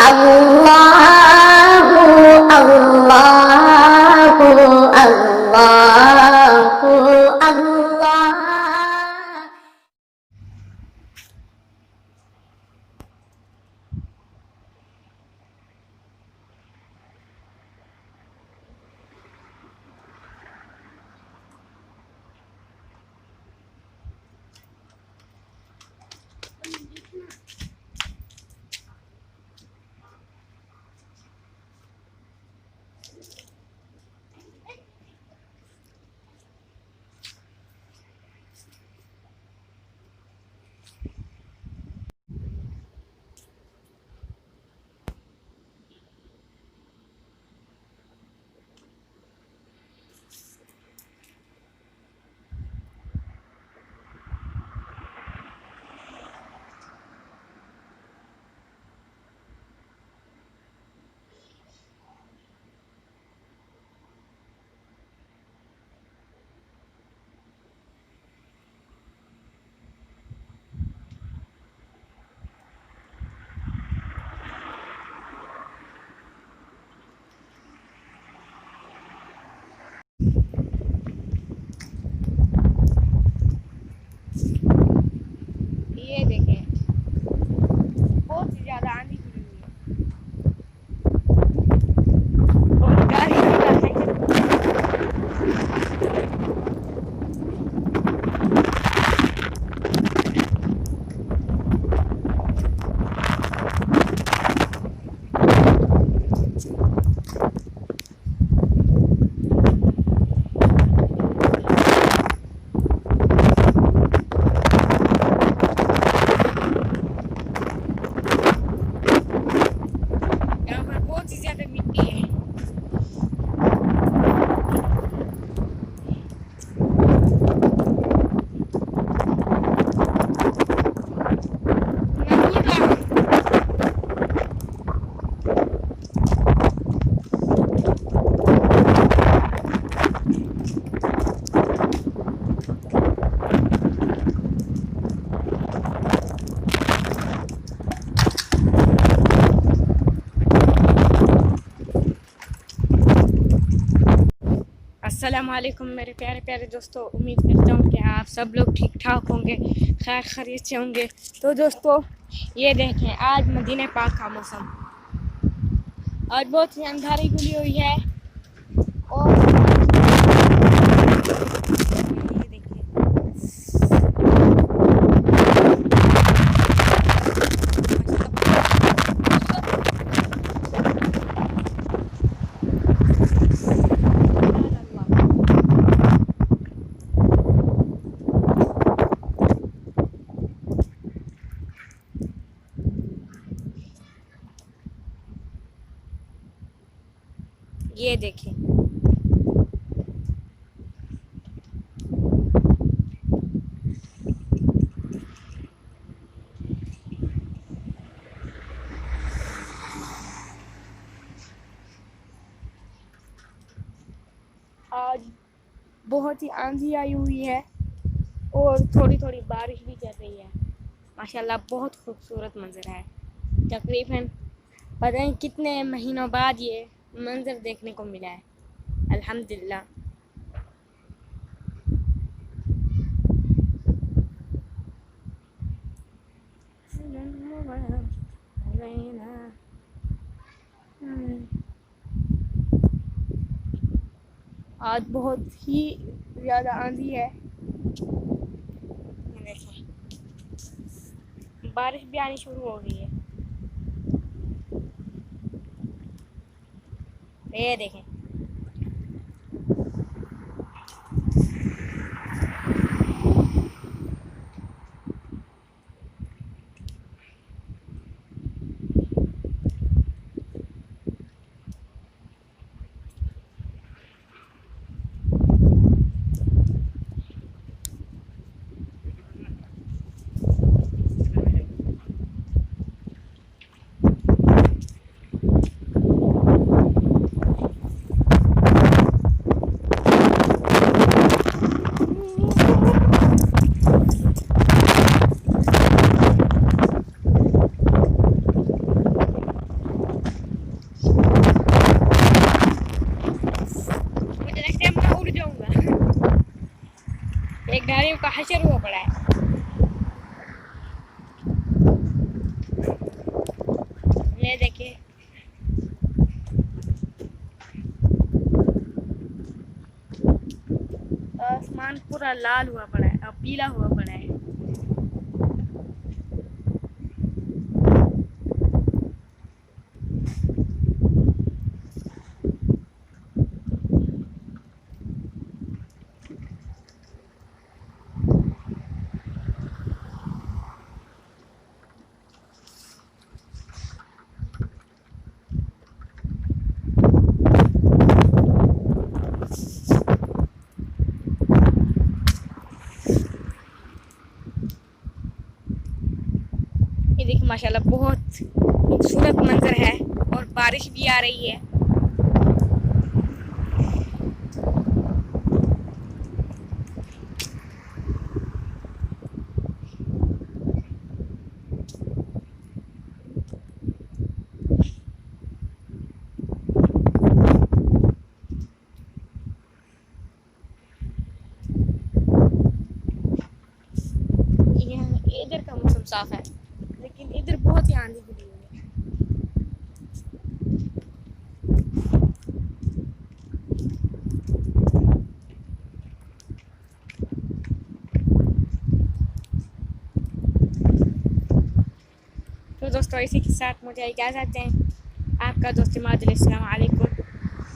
अल्लाहु अल्लाहु अल्लाहु अल्लाह। ये देखें, बहुत ही ज्यादा आंधी चली हुई है और गाड़ी चला है। यहाँ पर बहुत ही ज्यादा मिट्टी है। अस्सलाम वालेकुम मेरे प्यारे प्यारे दोस्तों, उम्मीद करता हूँ कि आप सब लोग ठीक ठाक होंगे, खैर खैरियत से होंगे। तो दोस्तों ये देखें, आज मदीना पाक का मौसम, आज बहुत ही अंधारी खुली हुई है और ये देखिए ये देखें, आज बहुत ही आंधी आई हुई है और थोड़ी थोड़ी बारिश भी चल रही है। माशाल्लाह बहुत खूबसूरत मंजर है। तकरीबन पता नहीं कितने महीनों बाद ये मंजर देखने को मिला है। अल्हम्दुलिल्लाह। आज बहुत ही ज़्यादा आंधी है, देखें बारिश भी आनी शुरू हो गई है। ये देखें, इंसानों का हशर हुआ पड़ा है। ये देखिए, आसमान पूरा लाल हुआ पड़ा है और पीला हुआ पड़ा है। ये देखिए माशाल्लाह बहुत खूबसूरत मंजर है और बारिश भी आ रही है। इधर का मौसम साफ है, लेकिन इधर बहुत ही आंधी गिरी हुई है। तो दोस्तों इसी के साथ मुझे इजाज़त दें। आपका दोस्त इमाद। अस्सलाम वालेकुम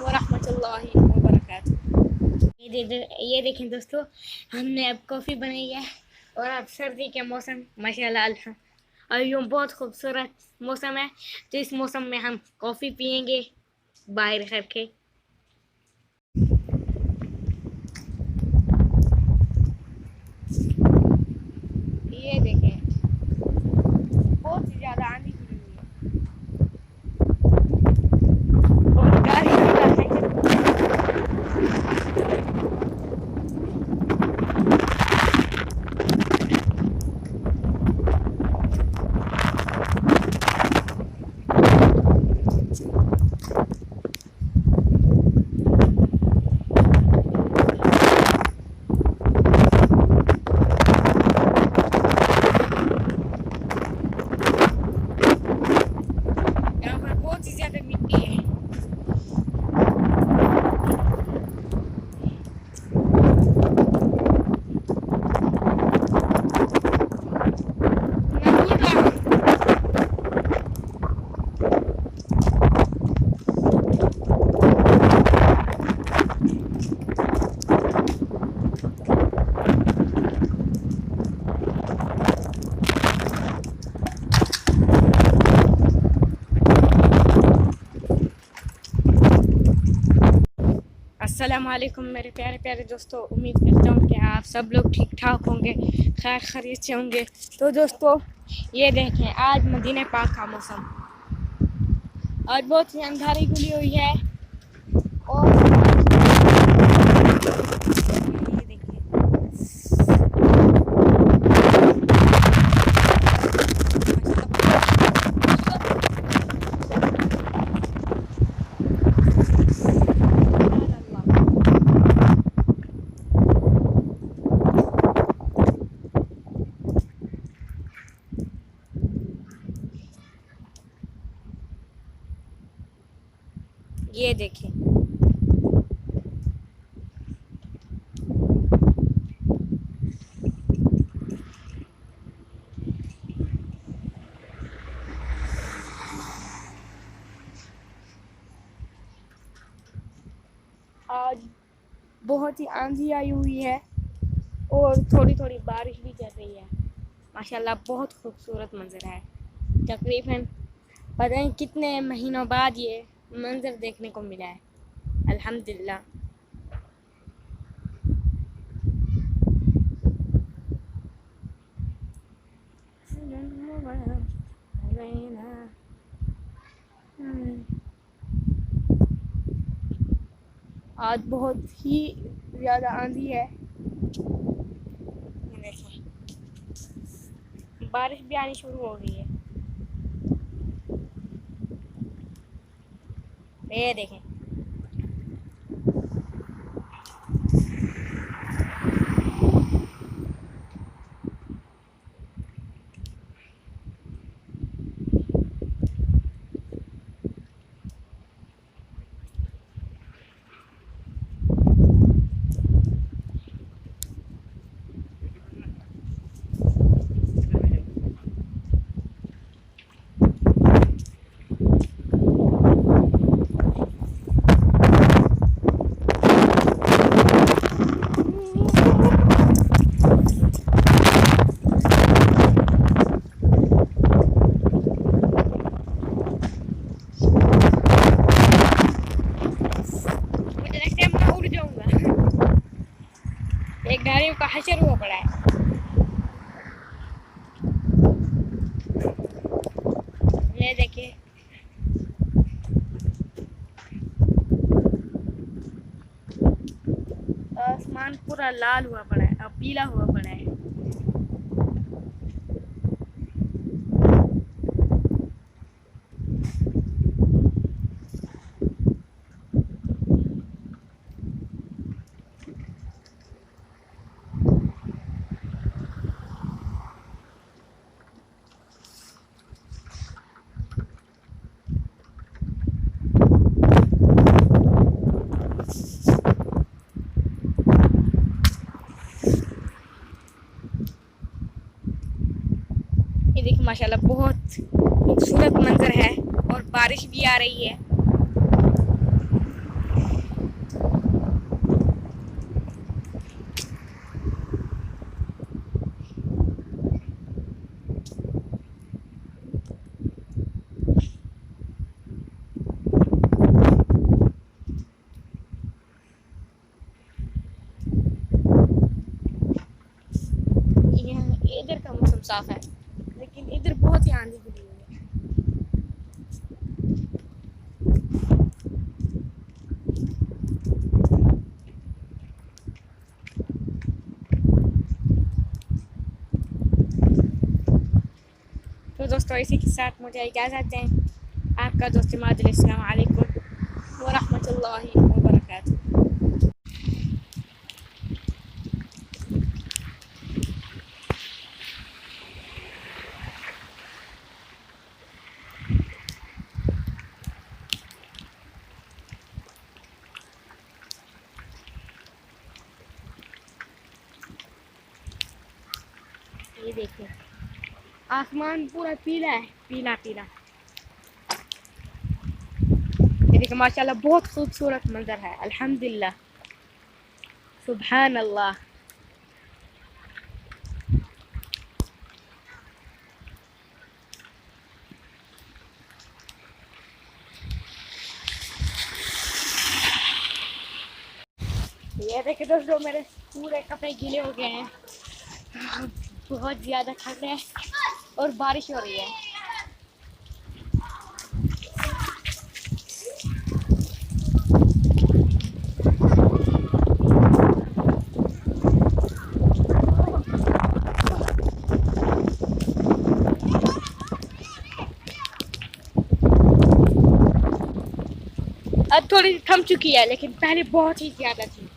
व रहमतुल्लाहि व बरकातुहू। ये देखें दोस्तों, हमने अब कॉफ़ी बनाई है और अब सर्दी के मौसम माशाल्लाह और यूँ बहुत खूबसूरत मौसम है। तो इस मौसम में हम कॉफ़ी पियेंगे बाहर करके। ये देखें, बहुत ही ज़्यादा आंधी गिरी हुई है और गाड़ी चला है। यहाँ पर बहुत ही ज़्यादा मिट्टी है। अस्सलाम वालेकुम मेरे प्यारे प्यारे दोस्तों, उम्मीद करता हूँ कि आप सब लोग ठीक ठाक होंगे, खैर खैरियत से होंगे। तो दोस्तों ये देखें, आज मदीने पाक का मौसम, आज बहुत ही अंधारी खुली हुई है और ये देखिए ये देखें, आज बहुत ही आंधी आई हुई है और थोड़ी थोड़ी बारिश भी चल रही है। माशाल्लाह बहुत खूबसूरत मंजर है। तकरीबन पता नहीं कितने महीनों बाद ये मंजर देखने को मिला है। अल्हम्दुलिल्लाह। आज बहुत ही ज़्यादा आंधी है। देखें, बारिश भी आनी शुरू हो गई है। ये देखें, का हशर हुआ पड़ा है। ये देखिए आसमान पूरा लाल हुआ पड़ा है और पीला हुआ पड़ा है। ये देखिए माशाल्लाह बहुत खूबसूरत मंजर है और बारिश भी आ रही है। इधर का मौसम साफ है लेकिन इधर बहुत ही आंधी गिरी हुई है। तो दोस्तों इसी के साथ मुझे इजाज़त दें। आपका दोस्त मादिल। अस्सलाम वालेकुम व रहमतुल्लाहि व बरकातहू। ये देखिए आसमान पूरा पीला है, पीला पीला। ये देखिए माशाल्लाह बहुत खूबसूरत मंजर है। अल्हम्दुलिल्लाह, सुभान अल्लाह। ये देखिए दोस्तों मेरे पूरे कपड़े गीले हो गए हैं। बहुत ज़्यादा ठंड है और बारिश हो रही है। अब थोड़ी थम चुकी है लेकिन पहले बहुत ही ज़्यादा थी।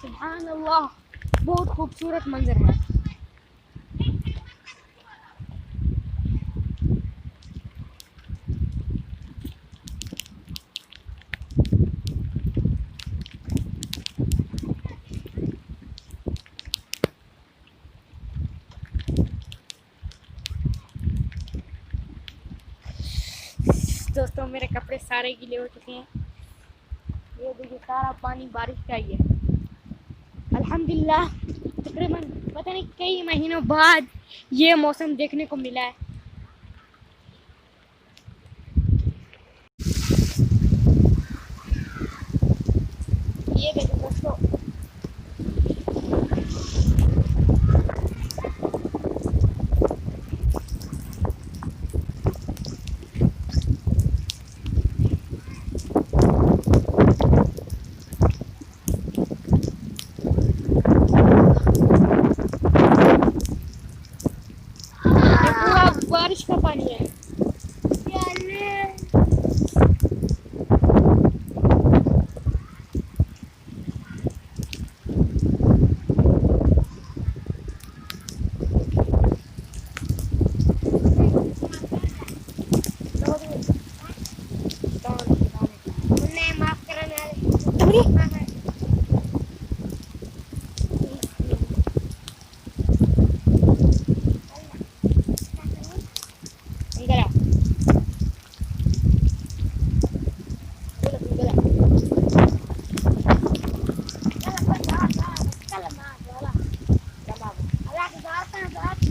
सुभान अल्लाह, बहुत खूबसूरत मंजर है। दोस्तों मेरे कपड़े सारे गीले हो चुके हैं। ये देखिए सारा पानी बारिश का ही है। अल्हम्दुलिल्लाह तकरीबन पता नहीं कई महीनों बाद ये मौसम देखने को मिला है। ये देखिए दोस्तों बारिश का पानी है। माफ करना Kalau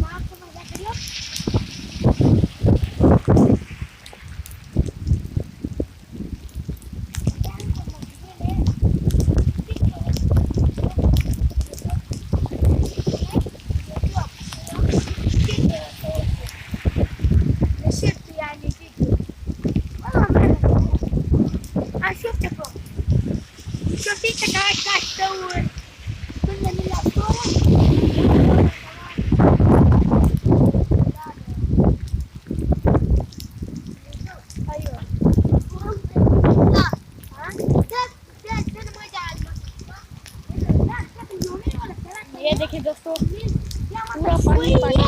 ये देखिए दोस्तों, पूरा पानी पानी